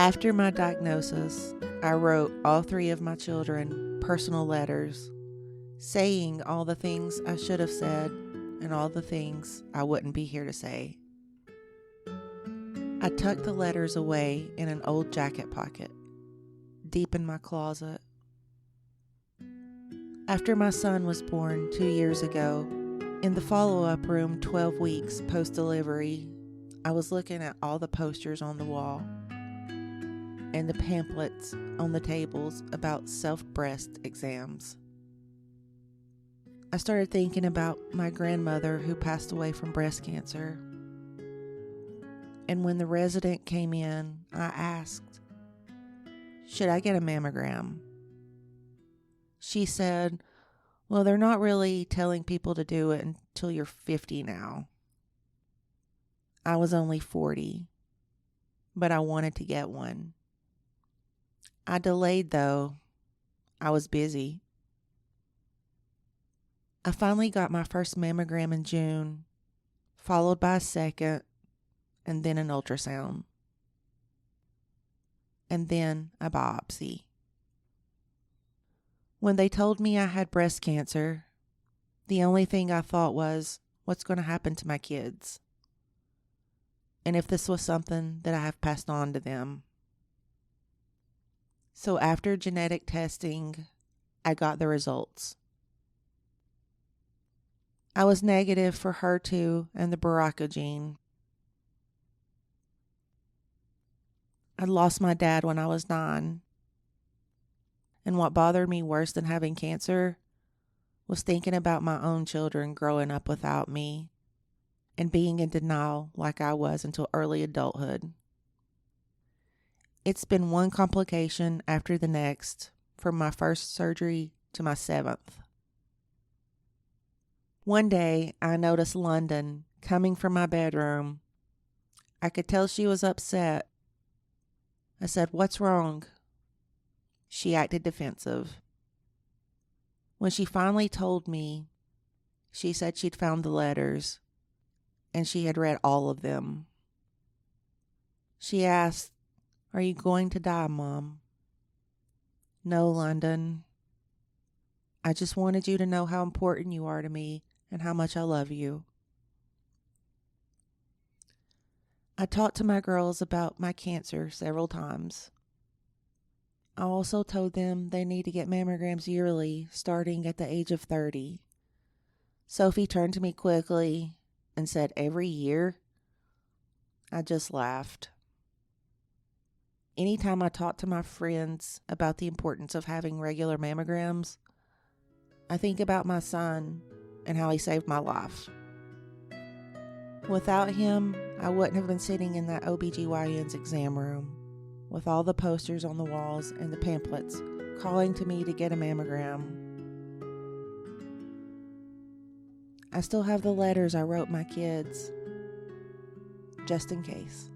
After my diagnosis, I wrote all 3 of my children personal letters, saying all the things I should have said and all the things I wouldn't be here to say. I tucked the letters away in an old jacket pocket, deep in my closet. After my son was born 2 years ago, in the follow-up room 12 weeks post-delivery, I was looking at all the posters on the wall and the pamphlets on the tables about self-breast exams. I started thinking about my grandmother who passed away from breast cancer. And when the resident came in, I asked, "Should I get a mammogram?" She said, "Well, they're not really telling people to do it until you're 50 now." I was only 40, but I wanted to get one. I delayed though. I was busy. I finally got my first mammogram in June, followed by a second, and then an ultrasound, and then a biopsy. When they told me I had breast cancer, the only thing I thought was, what's going to happen to my kids? And if this was something that I have passed on to them. So after genetic testing, I got the results. I was negative for HER2 and the BRCA gene. I lost my dad when I was 9. And what bothered me worse than having cancer was thinking about my own children growing up without me and being in denial like I was until early adulthood. It's been one complication after the next, from my first surgery to my 7th. One day, I noticed London coming from my bedroom. I could tell she was upset. I said, "What's wrong?" She acted defensive. When she finally told me, she said she'd found the letters, and she had read all of them. She asked, "Are you going to die, Mom?" "No, London. I just wanted you to know how important you are to me and how much I love you." I talked to my girls about my cancer several times. I also told them they need to get mammograms yearly, starting at the age of 30. Sophie turned to me quickly and said, "Every year?" I just laughed. Anytime I talk to my friends about the importance of having regular mammograms, I think about my son and how he saved my life. Without him, I wouldn't have been sitting in that OBGYN's exam room with all the posters on the walls and the pamphlets calling to me to get a mammogram. I still have the letters I wrote my kids, just in case.